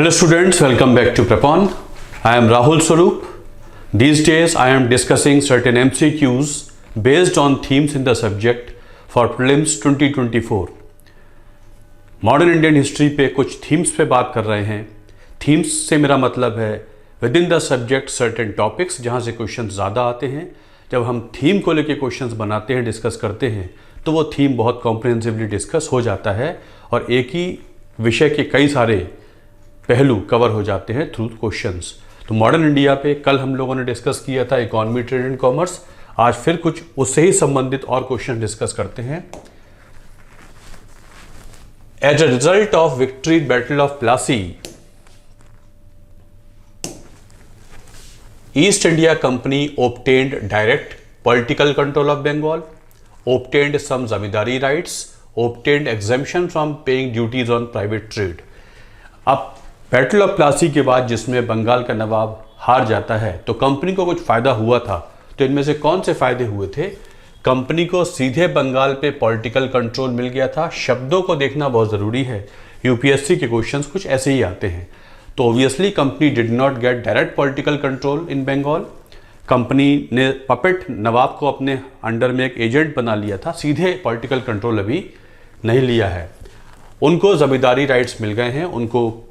Hello students, welcome back to Prepon. I am Rahul Swarup. These days I am discussing certain MCQs based on themes in the subject for prelims 2024. Modern Indian history पे कुछ themes पे बात कर रहे हैं. Themes से मेरा मतलब है with in the subject certain topics जहाँ से क्वेश्चन ज़्यादा आते हैं. जब हम थीम को लेके क्वेश्चंस बनाते हैं, डिस्कस करते हैं, तो वो थीम बहुत कॉम्प्रिहेंसिवली डिस्कस हो जाता है और एक ही विषय के कई सारे पहलू कवर हो जाते हैं थ्रू क्वेश्चंस. तो मॉडर्न इंडिया पे कल हम लोगों ने डिस्कस किया था इकोनॉमी, ट्रेड एंड कॉमर्स. आज फिर कुछ उससे ही संबंधित और क्वेश्चन डिस्कस करते हैं. As a result of victory battle of Plassey, East India Company obtained direct political control of Bengal, obtained some zamindari rights, obtained exemption from paying duties on private trade. अब battle of Plassey के बाद जिसमें बंगाल का नवाब हार जाता है तो कंपनी को कुछ फायदा हुआ था. तो इनमें से कौन से फायदे हुए थे? कंपनी को सीधे बंगाल पे पॉलिटिकल कंट्रोल मिल गया था. शब्दों को देखना बहुत ज़रूरी है. यूपीएससी के क्वेश्चंस कुछ ऐसे ही आते हैं. तो obviously company did not get direct political control in Bengal. Company ने पपेट नवाब को अपने अंडर में एक एजेंट बना लिया था. सीधे पॉलिटिकल कंट्रोल अभी नहीं लिया है. उनको जमींदारी राइट्स मिल गए हैं. उनको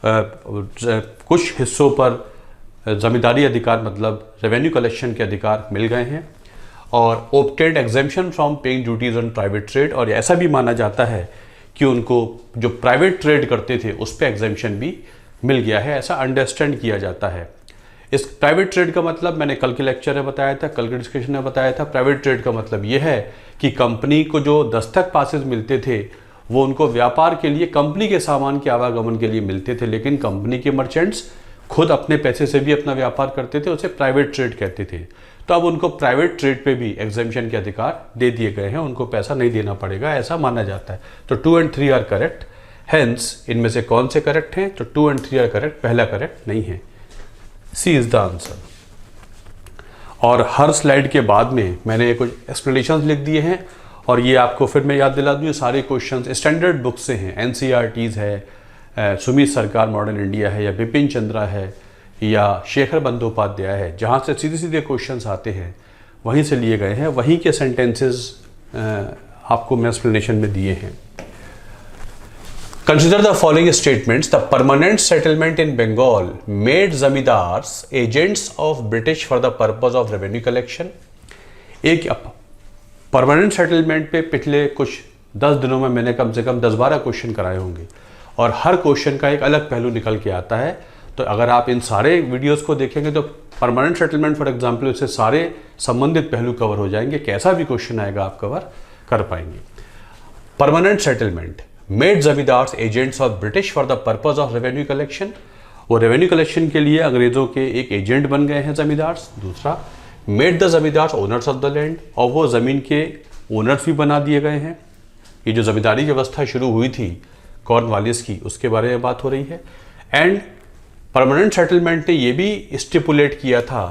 कुछ हिस्सों पर जमींदारी अधिकार मतलब रेवेन्यू कलेक्शन के अधिकार मिल गए हैं और obtained exemption from paying duties on private trade. और ऐसा भी माना जाता है कि उनको जो प्राइवेट ट्रेड करते थे उस पर एग्जेम्पशन भी मिल गया है. ऐसा अंडरस्टैंड किया जाता है. इस प्राइवेट ट्रेड का मतलब मैंने कल के लेक्चर में बताया था, कल के डिस्कशन में बताया था. प्राइवेट ट्रेड का मतलब ये है कि कंपनी को जो दस्तक पासेस मिलते थे वो उनको व्यापार के लिए, कंपनी के सामान के आवागमन के लिए मिलते थे, लेकिन कंपनी के मर्चेंट्स खुद अपने पैसे से भी अपना व्यापार करते थे. उसे प्राइवेट ट्रेड कहते थे. तो अब उनको प्राइवेट ट्रेड पे भी एग्जेम्पशन के अधिकार दे दिए गए हैं. उनको पैसा नहीं देना पड़ेगा, ऐसा माना जाता है. तो 2 and 3 आर करेक्ट. हेंस इनमें से कौन से करेक्ट हैं? तो 2 and 3 आर करेक्ट. पहला करेक्ट नहीं है. सी इज द आंसर. और हर स्लाइड के बाद में मैंने कुछ एक्सप्लेनेशंस लिख दिए हैं और ये आपको फिर मैं याद दिला दूँ. ये सारे क्वेश्चंस स्टैंडर्ड बुक से हैं. एनसीईआरटीज़ है, सुमित सरकार मॉडर्न इंडिया है, या बिपिन चंद्रा है, या शेखर बंदोपाध्याय है. जहाँ से सीधे सीधे क्वेश्चंस आते हैं वहीं से लिए गए हैं. वहीं के सेंटेंसेस आपको मैं एक्सप्लेनेशन में दिए हैं. Consider the following statements. The permanent settlement in Bengal made zamindars agents of British for the purpose of revenue collection. एक परमानेंट सेटलमेंट पे पिछले कुछ 10 दिनों में मैंने कम से कम 10-12 क्वेश्चन कराए होंगे और हर क्वेश्चन का एक अलग पहलू निकल के आता है. तो अगर आप इन सारे वीडियोस को देखेंगे तो परमानेंट सेटलमेंट फॉर एग्जांपल उससे सारे संबंधित पहलू कवर हो जाएंगे. कैसा भी क्वेश्चन आएगा आप कवर कर पाएंगे. Permanent settlement made zamindars agents of British for the purpose of revenue collection. वो रेवेन्यू कलेक्शन के लिए अंग्रेजों के एक एजेंट बन गए हैं जमींदार्स. दूसरा, made the zamindars owners of the land, और वो ज़मीन के ओनर्स भी बना दिए गए हैं. ये जो जमींदारी व्यवस्था शुरू हुई थी कॉर्नवालिस की, उसके बारे में बात हो रही है. एंड परमानेंट सेटलमेंट ने ये भी स्टिपुलेट किया था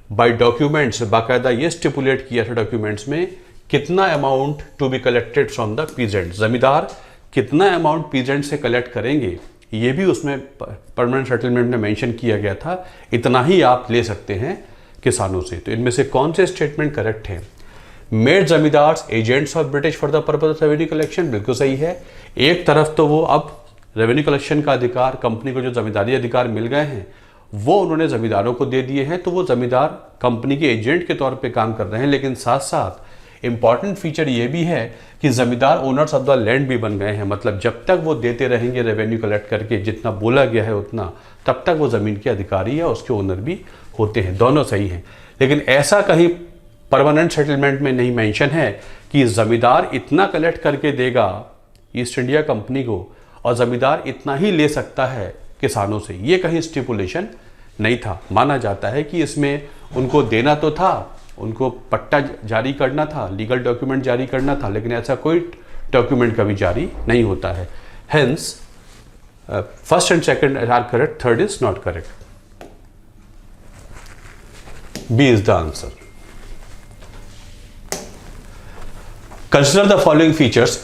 बाय डॉक्यूमेंट्स, बाकायदा ये स्टिपुलेट किया था डॉक्यूमेंट्स में कितना amount to be collected from the peasant. Zamindar कितना अमाउंट पीजेंट से कलेक्ट करेंगे ये भी उसमें परमानेंट सेटलमेंट में मेंशन किया गया था. इतना ही आप ले सकते हैं किसानों से. तो इनमें से कौन से स्टेटमेंट करेक्ट हैं? Made zamindars agents of British for the purpose of revenue collection बिल्कुल सही है. एक तरफ तो वो अब रेवेन्यू कलेक्शन का अधिकार, कंपनी को जो जमींदारी अधिकार मिल गए हैं वो उन्होंने जमींदारों को दे दिए हैं. तो वो जमींदार कंपनी के एजेंट के तौर पर काम कर रहे हैं. लेकिन साथ साथ इंपॉर्टेंट फीचर ये भी है कि जमींदार ओनर्स ऑफ द लैंड भी बन गए हैं. मतलब जब तक वो देते रहेंगे रेवेन्यू कलेक्ट करके, जितना बोला गया है उतना, तब तक वो ज़मीन के अधिकारी या उसके ओनर भी होते हैं. दोनों सही हैं. लेकिन ऐसा कहीं परमानेंट सेटलमेंट में नहीं मेंशन है कि ज़मींदार इतना कलेक्ट करके देगा ईस्ट इंडिया कंपनी को और ज़मींदार इतना ही ले सकता है किसानों से. ये कहीं स्टिपुलेशन नहीं था. माना जाता है कि इसमें उनको देना तो था, उनको पट्टा जारी करना था, लीगल डॉक्यूमेंट जारी करना था, लेकिन ऐसा कोई डॉक्यूमेंट कभी जारी नहीं होता है. Hence first and second are correct, third is not correct. B is the answer. Consider the following features.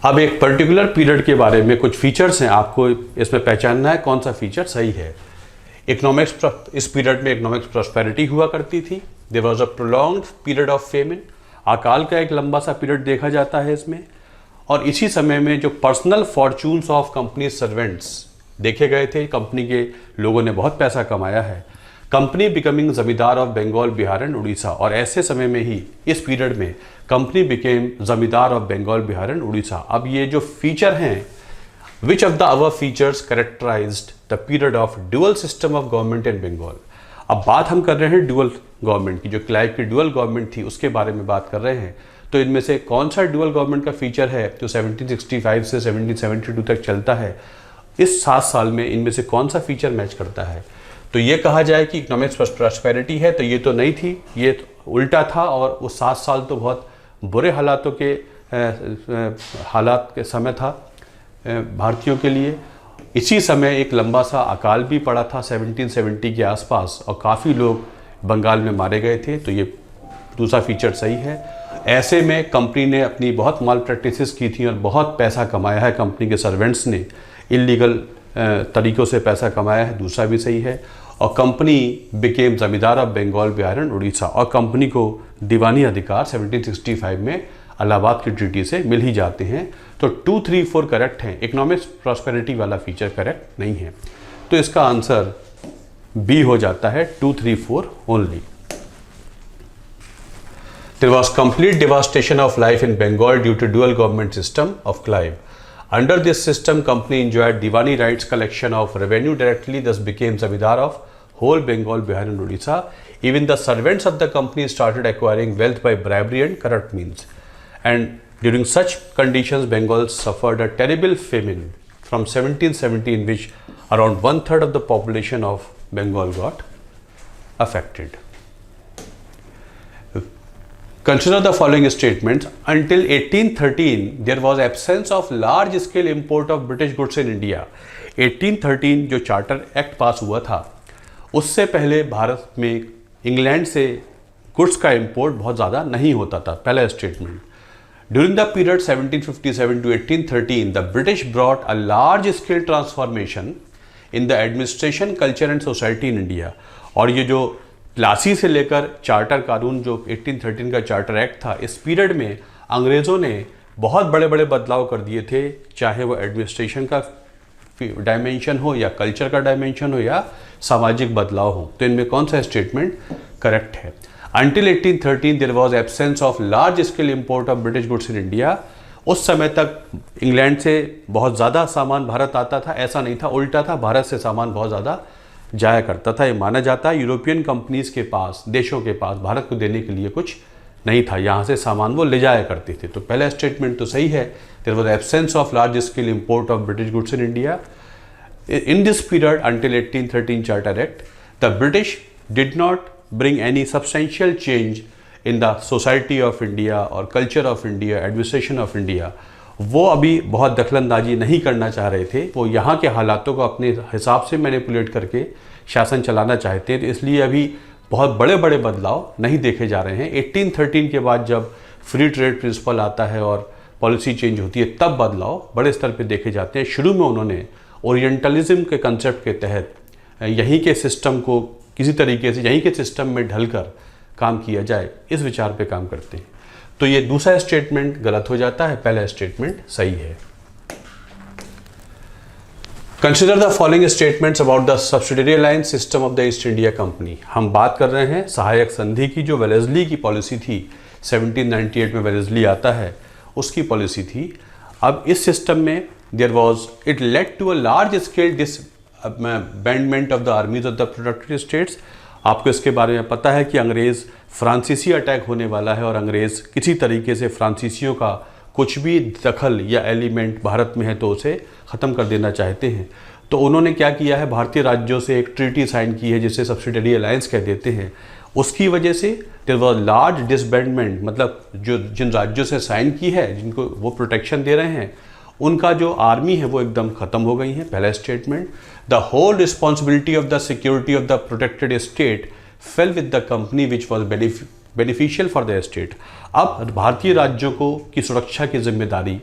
अब एक पर्टिकुलर पीरियड के बारे में कुछ फीचर्स हैं, आपको इसमें पहचानना है कौन सा फीचर सही है। इकोनॉमिक्स, इस पीरियड में इकोनॉमिक्स प्रॉस्पेरिटी हुआ करती थी। There was a prolonged period of famine, अकाल का एक लंबा सा पीरियड देखा जाता है इसमें। और इसी समय में जो personal fortunes of company servants देखे गए थे, कंपनी के लोगों ने बहुत पैसा कमाया है। Company becoming zamindar of Bengal, Bihar and Orissa, और ऐसे समय में ही इस पीरियड में company became zamindar of Bengal, Bihar and Orissa. अब ये जो फीचर हैं, which of the our features characterized the period of dual system of government in Bengal. अब बात हम कर रहे हैं ड्यूअल गवर्नमेंट की, जो क्लाइव की ड्यूअल गवर्नमेंट थी उसके बारे में बात कर रहे हैं। तो इनमें से कौन सा ड्यूअल गवर्नमेंट का फीचर है जो 1765 से 1772 तक चलता है, इस 7 साल में इनमें से कौन सा फीचर मैच करता है। तो ये कहा जाए कि इकोनॉमिक्स प्रॉस्पेरिटी है, तो ये तो नहीं थी, ये तो उल्टा था। और वो 7 साल तो बहुत बुरे हालातों के हालात के समय था भारतीयों के लिए। इसी समय एक लंबा सा अकाल भी पड़ा था 1770 के आसपास, और काफ़ी लोग बंगाल में मारे गए थे। तो ये दूसरा फीचर सही है। ऐसे में कंपनी ने अपनी बहुत माल प्रैक्टिसेस की थी और बहुत पैसा कमाया है, कंपनी के सर्वेंट्स ने इलीगल तरीक़ों से पैसा कमाया है, दूसरा भी सही है। और company became zamindar of Bengal, Bihar and Orissa, और कंपनी को दीवानी अधिकार 1765 में इलाहाबाद की ट्रीटी से मिल ही जाते हैं। तो 2, 3, 4 करेक्ट हैं, इकोनॉमिक्स प्रॉस्पेरिटी वाला फीचर करेक्ट नहीं है। तो इसका आंसर बी हो जाता है, 2, 3, 4 only. There was complete devastation of life in Bengal due to dual government system of Clive. Under this system, company enjoyed Diwani rights collection of revenue directly, thus became zamindar of whole Bengal, Bihar and Odisha. Even the servants of the company started acquiring wealth by bribery and corrupt means. And during such conditions, Bengal suffered a terrible famine from 1770, in which around 1/3 of the population of Bengal got affected. Consider the following statements. Until 1813, there was absence of large scale import of British goods in India. 1813 जो charter act पास हुआ था, उससे पहले भारत में England से goods का import बहुत ज़्यादा नहीं होता था। पहला statement. During the period 1757 to 1813, the British brought a large scale transformation in the administration, culture and society in India. और ये जो प्लासी से लेकर चार्टर कानून जो 1813 का चार्टर एक्ट था, इस पीरियड में अंग्रेज़ों ने बहुत बड़े बड़े बदलाव कर दिए थे, चाहे वो एडमिनिस्ट्रेशन का डायमेंशन हो या कल्चर का डायमेंशन हो या सामाजिक बदलाव हो। तो इनमें कौन सा स्टेटमेंट करेक्ट है? Until 1813 there was absence of large scale import of British goods in India. उस समय तक इंग्लैंड से बहुत ज़्यादा सामान भारत आता था, ऐसा नहीं था, उल्टा था, भारत से सामान बहुत ज़्यादा जाया करता था। ये माना जाता है यूरोपियन कंपनीज़ के पास, देशों के पास भारत को देने के लिए कुछ नहीं था, यहाँ से सामान वो ले जाया करते थे। तो पहला स्टेटमेंट तो सही है, there was absence of large scale import of British goods in India in this period until 1813 charter act. The British did not bring any substantial change in the society of India or culture of India, administration of India. वो अभी बहुत दखलंदाजी नहीं करना चाह रहे थे, वो यहाँ के हालातों को अपने हिसाब से मैनिपुलेट करके शासन चलाना चाहते हैं। तो इसलिए अभी बहुत बड़े बड़े बदलाव नहीं देखे जा रहे हैं। 1813 के बाद जब फ्री ट्रेड प्रिंसिपल आता है और पॉलिसी चेंज होती है, तब बदलाव बड़े स्तर पर देखे जाते हैं। शुरू में उन्होंने ओरिएंटलिज्म के कंसेप्ट के तहत यहीं के सिस्टम को किसी तरीके से यहीं के सिस्टम में ढलकर काम किया जाए, इस विचार पे काम करते हैं। तो ये दूसरा स्टेटमेंट गलत हो जाता है, पहला स्टेटमेंट सही है। Consider the following statements about the subsidiary alliance system of the East India company. हम बात कर रहे हैं सहायक संधि की, जो वेलेस्ली की पॉलिसी थी, 1798 में वेलेस्ली आता है, उसकी पॉलिसी थी। अब इस सिस्टम में there was it led to a large scale disbandment of the armies of the protected states. आपको इसके बारे में पता है कि अंग्रेज़ फ्रांसीसी अटैक होने वाला है और अंग्रेज़ किसी तरीके से फ्रांसीसियों का कुछ भी दखल या एलिमेंट भारत में है तो उसे ख़त्म कर देना चाहते हैं। तो उन्होंने क्या किया है, भारतीय राज्यों से एक ट्रीटी साइन की है जिसे सब्सिडियरी अलायंस कह देते हैं। उसकी वजह से देयर वाज लार्ज डिसबैंडमेंट, मतलब जो जिन राज्यों से साइन की है, जिनको वो प्रोटेक्शन दे रहे हैं, उनका जो आर्मी है वो एकदम ख़त्म हो गई है। पहला statement. The whole responsibility of the security of the protected state fell with the company which was beneficial for the state. अब भारतीय राज्यों को की सुरक्षा की जिम्मेदारी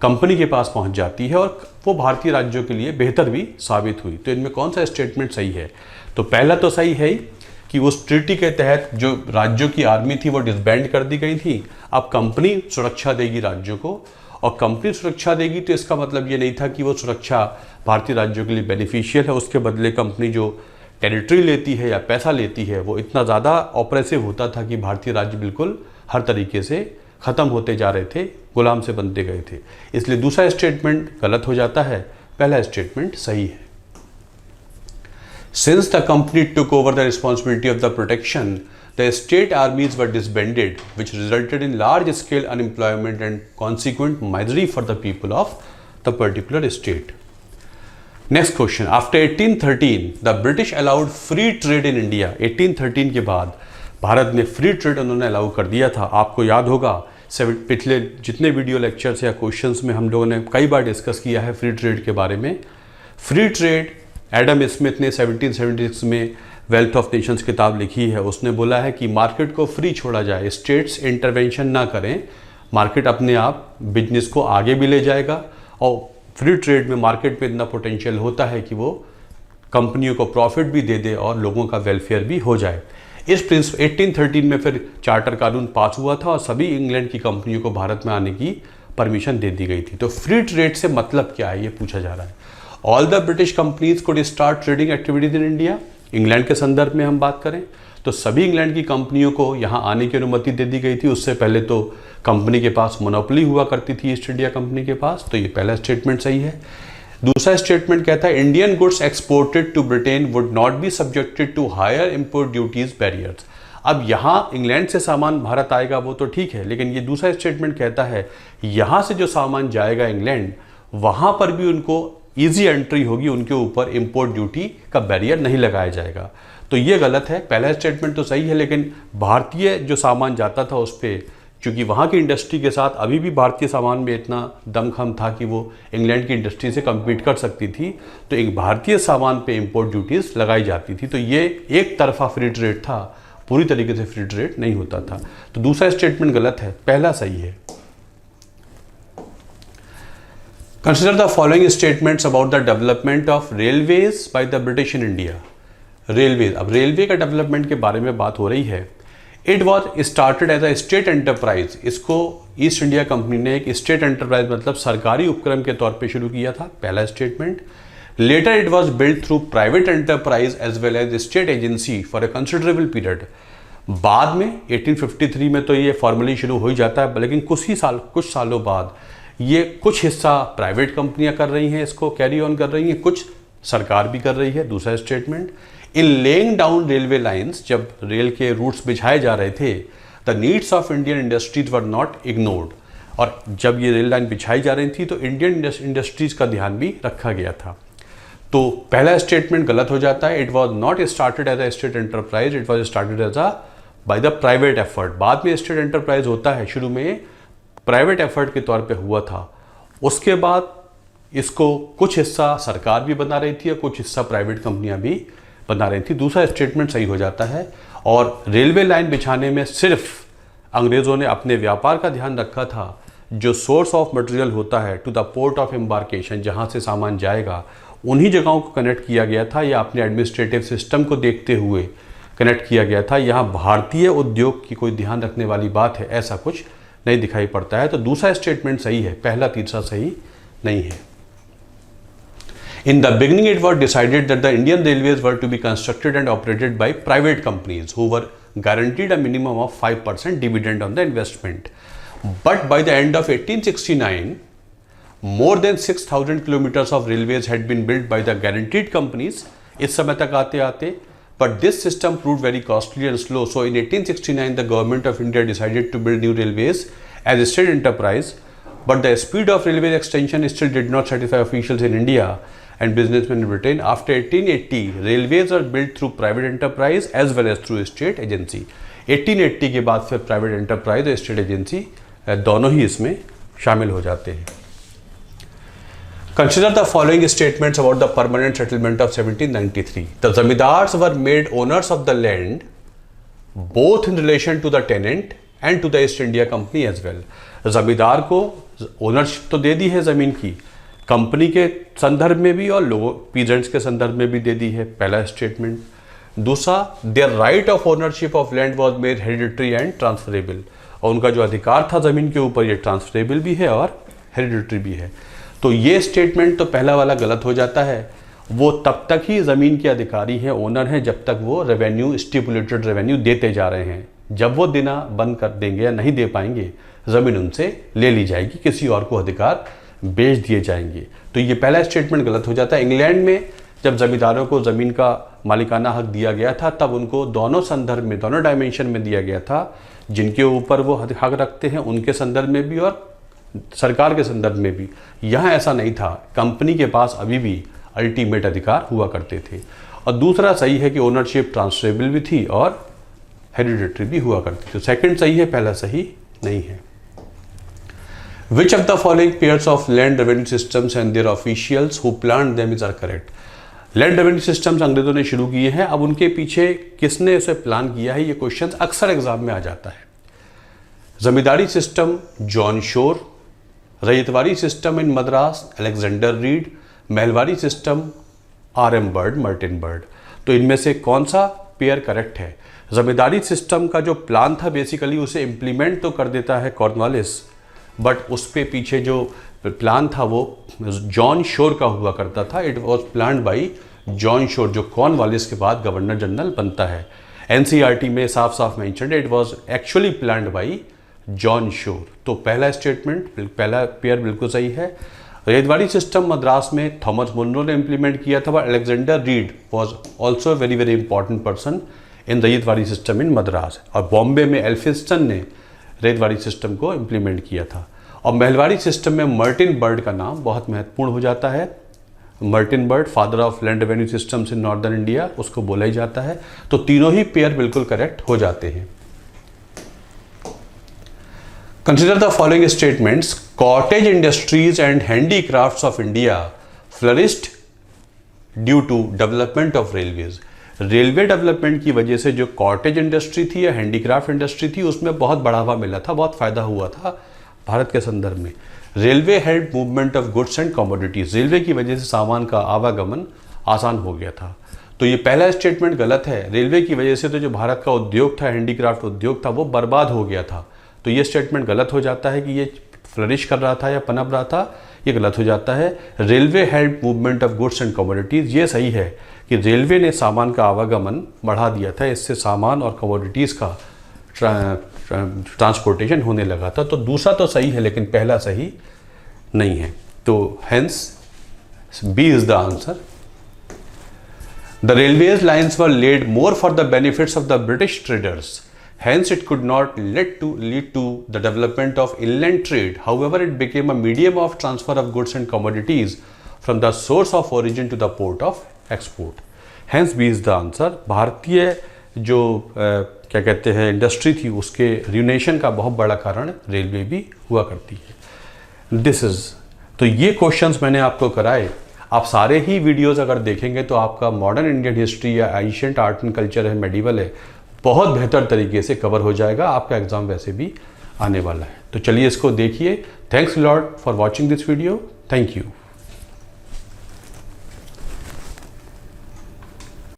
कंपनी के पास पहुंच जाती है और वो भारतीय राज्यों के लिए बेहतर भी साबित हुई। तो इनमें कौन सा स्टेटमेंट सही है? तो पहला तो सही है ही कि उस ट्रीटी के तहत जो राज्यों की आर्मी थी वो डिसबैंड कर दी गई थी। अब कंपनी सुरक्षा देगी राज्यों को, और कंपनी सुरक्षा देगी तो इसका मतलब ये नहीं था कि वो सुरक्षा भारतीय राज्यों के लिए बेनिफिशियल है। उसके बदले कंपनी जो टेरिटरी लेती है या पैसा लेती है वो इतना ज़्यादा ऑपरेसिव होता था कि भारतीय राज्य बिल्कुल हर तरीके से ख़त्म होते जा रहे थे, गुलाम से बनते गए थे। इसलिए दूसरा स्टेटमेंट गलत हो जाता है, पहला स्टेटमेंट सही है। Since the company took over the responsibility of the protection, the state armies were disbanded, which resulted in large-scale unemployment and consequent misery for the people of the particular state. Next question. After 1813, the British allowed free trade in India. 1813 के बाद भारत में free trade उन्होंने allow कर दिया था। आपको याद होगा पिछले जितने वीडियो लेक्चर्स या क्वेश्चंस में हम लोगों ने कई बार डिस्कस किया है फ्री ट्रेड के बारे में। फ्री ट्रेड, एडम स्मिथ ने 1776 में वेल्थ ऑफ नेशंस किताब लिखी है। उसने बोला है कि मार्केट को फ्री छोड़ा जाए, स्टेट्स इंटरवेंशन ना करें, मार्केट अपने आप बिजनेस को आगे भी ले जाएगा। और फ्री ट्रेड में मार्केट में इतना पोटेंशियल होता है कि वो कंपनियों को प्रॉफिट भी दे दे और लोगों का वेलफेयर भी हो जाए। इस प्रिंसिपल 1813 में फिर चार्टर कानून पास हुआ था और सभी इंग्लैंड की कंपनियों को भारत में आने की परमिशन दे दी गई थी। तो फ्री ट्रेड से मतलब क्या है, ये पूछा जा रहा है। All the British companies code start trading activities in India. England के संदर्भ में हम बात करें तो सभी इंग्लैंड की कंपनियों को यहाँ आने की अनुमति दे दी गई थी। उससे पहले तो कंपनी के पास मोनोपोली हुआ करती थी ईस्ट इंडिया कंपनी के पास। तो ये पहला स्टेटमेंट सही है। दूसरा स्टेटमेंट कहता है Indian goods exported to Britain would not be subjected to higher import duties barriers. अब यहाँ इंग्लैंड से सामान भारत आएगा वो तो ठीक है, लेकिन ये दूसरा स्टेटमेंट कहता है यहाँ से जो सामान जाएगा इंग्लैंड, वहाँ पर भी उनको ईजी एंट्री होगी, उनके ऊपर इंपोर्ट ड्यूटी का बैरियर नहीं लगाया जाएगा। तो ये गलत है। पहला स्टेटमेंट तो सही है, लेकिन भारतीय जो सामान जाता था उस पर, क्योंकि वहाँ की इंडस्ट्री के साथ अभी भी भारतीय सामान में इतना दमखम था कि वो इंग्लैंड की इंडस्ट्री से कम्पीट कर सकती थी, तो एक भारतीय सामान पे इंपोर्ट ड्यूटीज़ लगाई जाती थी। तो ये एक तरफा फ्री ट्रेड था, पूरी तरीके से फ्री ट्रेड नहीं होता था। तो दूसरा स्टेटमेंट गलत है, पहला सही है। Consider the following statements about the development of railways by the British in India. Railways, अब रेलवे का डेवलपमेंट के बारे में बात हो रही है। It was started as a state enterprise. इसको ईस्ट इंडिया कंपनी ने एक स्टेट एंटरप्राइज मतलब सरकारी उपक्रम के तौर पे शुरू किया था, पहला statement. Later it was build through private enterprise as well as state agency for a considerable period. बाद में 1853 में तो ये फॉर्मली शुरू हो ही जाता है, लेकिन कुछ सालों बाद ये कुछ हिस्सा प्राइवेट कंपनियां कर रही हैं, इसको कैरी ऑन कर रही हैं, कुछ सरकार भी कर रही है। दूसरा स्टेटमेंट, इन लेइंग डाउन रेलवे लाइंस, जब रेल के रूट्स बिछाए जा रहे थे, the needs of Indian industries were not ignored. और जब ये रेल लाइन बिछाई जा रही थी तो इंडियन इंडस्ट्रीज का ध्यान भी रखा गया था। तो पहला स्टेटमेंट गलत हो जाता है। It was not started as a state enterprise, it was started as a by the private effort. बाद में स्टेट एंटरप्राइज होता है, शुरू में प्राइवेट एफर्ट के तौर पे हुआ था। उसके बाद इसको कुछ हिस्सा सरकार भी बना रही थी और कुछ हिस्सा प्राइवेट कंपनियां भी बना रही थी। दूसरा स्टेटमेंट सही हो जाता है। और रेलवे लाइन बिछाने में सिर्फ अंग्रेज़ों ने अपने व्यापार का ध्यान रखा था। जो सोर्स ऑफ मटेरियल होता है to the port of embarkation, जहाँ से सामान जाएगा, उन्हीं जगहों को कनेक्ट किया गया था या अपने एडमिनिस्ट्रेटिव सिस्टम को देखते हुए कनेक्ट किया गया था। यहाँ भारतीय उद्योग की कोई ध्यान रखने वाली बात है ऐसा कुछ नहीं दिखाई पड़ता है। तो दूसरा स्टेटमेंट सही है, पहला तीसरा सही नहीं है। In the beginning, it was decided that the Indian railways were to be constructed and operated by private companies who were guaranteed a minimum of 5% dividend on the investment. But by the end of 1869, more than 6,000 kilometers of railways had been built by the guaranteed companies. इस समय तक आते आते, but this system proved very costly and slow. So in 1869, the government of India decided to build new railways as a state enterprise. But the speed of railway extension still did not satisfy officials in India and businessmen in Britain. After 1880, railways are built through private enterprise as well as through state agency. 1880 के बाद फिर private enterprise और state agency दोनों ही इसमें शामिल हो जाते हैं। Consider the following statements about the permanent settlement of 1793. The zamindars were made owners of the land both in relation to the tenant and to the East India company as well. Zamindar को ownership तो दे दी है ज़मीन की, company के संदर्भ में भी और लोगों पीजेंट्स के संदर्भ में भी दे दी है, पहला स्टेटमेंट। दूसरा, their right of ownership of land was made hereditary and transferable, और उनका जो अधिकार था ज़मीन के ऊपर ये ट्रांसफरेबल भी है और हेरिडिटरी भी है। तो ये स्टेटमेंट तो पहला वाला गलत हो जाता है। वो तब तक ही ज़मीन के अधिकारी हैं, ओनर हैं, जब तक वो रेवेन्यू, स्टिपुलेटेड रेवेन्यू देते जा रहे हैं। जब वो देना बंद कर देंगे या नहीं दे पाएंगे, ज़मीन उनसे ले ली जाएगी, किसी और को अधिकार बेच दिए जाएंगे। तो ये पहला स्टेटमेंट गलत हो जाता है। इंग्लैंड में जब जमींदारों को ज़मीन का मालिकाना हक दिया गया था, तब उनको दोनों संदर्भ में, दोनों डायमेंशन में दिया गया था। जिनके ऊपर वो हक रखते हैं उनके संदर्भ में भी और सरकार के संदर्भ में भी। यहाँ ऐसा नहीं था, कंपनी के पास अभी भी अल्टीमेट अधिकार हुआ करते थे। और दूसरा सही है कि ओनरशिप ट्रांसफरेबल भी थी और हेरिडिटरी भी हुआ करती थी। तो सेकंड सही है, पहला सही नहीं है। Which of the following pairs of land revenue systems and their officials who planned them are correct? Land revenue systems अंग्रेजों ने शुरू किए हैं, अब उनके पीछे किसने उसे प्लान किया है, ये क्वेश्चन अक्सर एग्जाम में आ जाता है। जमींदारी system John Shore, ryotwari system in Madras Alexander Reid, mahalwari system R M. Bird, Martin Bird. तो इनमें से कौन सा पेयर करेक्ट है? जमींदारी सिस्टम का जो प्लान था बेसिकली उसे इम्प्लीमेंट तो कर देता है कॉर्नवालिस, बट उस पे पीछे जो प्लान था वो जॉन शोर का हुआ करता था। It was planned by John Shore, जो कॉर्नवालिस के बाद गवर्नर जनरल बनता है। एनसीईआरटी में साफ साफ मेंशन्ड है, it was actually planned by John Shore. तो पहला स्टेटमेंट, पहला पेयर बिल्कुल सही है। रैयतवाड़ी सिस्टम मद्रास में थॉमस मुनरो ने इंप्लीमेंट किया था, और Alexander read was also very very important person in ryotwari system in Madras. और बॉम्बे में एल्फिंस्टन ने रैयतवाड़ी सिस्टम को इम्प्लीमेंट किया था। और महलवाड़ी सिस्टम में मार्टिन बर्ड का नाम बहुत महत्वपूर्ण हो जाता है। Martin bird, father of land revenue systems in northern India, उसको बोला ही जाता है। तो तीनों ही पेयर बिल्कुल करेक्ट हो जाते हैं। Consider the following statements. Cottage industries and handicrafts of India flourished due to development of railways. Railway development की वजह से जो कॉटेज इंडस्ट्री थी या हैंडीक्राफ्ट इंडस्ट्री थी, उसमें बहुत बढ़ावा मिला था, बहुत फायदा हुआ था भारत के संदर्भ में। Railway help movement of goods and commodities, railway की वजह से सामान का आवागमन आसान हो गया था। तो ये पहला स्टेटमेंट गलत है। रेलवे की वजह से तो जो भारत का उद्योग था, हैंडीक्राफ्ट उद्योग था, वो बर्बाद हो गया था। तो ये स्टेटमेंट गलत हो जाता है कि ये फ्लरिश कर रहा था या पनप रहा था, ये गलत हो जाता है। Railway help movement of goods and commodities, ये सही है कि रेलवे ने सामान का आवागमन बढ़ा दिया था, इससे सामान और कमोडिटीज़ का ट्रांसपोर्टेशन होने लगा था। तो दूसरा तो सही है, लेकिन पहला सही नहीं है। तो hence B is the answer. The railways lines were laid more for the benefits of the British traders, hence it could not lead to the development of inland trade. However, it became a medium of transfer of goods and commodities from the source of origin to the port of export. Hence B is the answer. भारतीय जो क्या कहते हैं industry थी, उसके रियूनेशन का बहुत बड़ा कारण रेलवे भी हुआ करती है। दिस इज, तो ये क्वेश्चंस मैंने आपको कराए। आप सारे ही वीडियोस अगर देखेंगे तो आपका मॉडर्न इंडियन हिस्ट्री या एंशिएंट आर्ट एंड कल्चर है, मेडिवल है, बहुत बेहतर तरीके से कवर हो जाएगा। आपका एग्जाम वैसे भी आने वाला है। तो चलिए इसको देखिए। Thanks lot for watching this video. Thank you.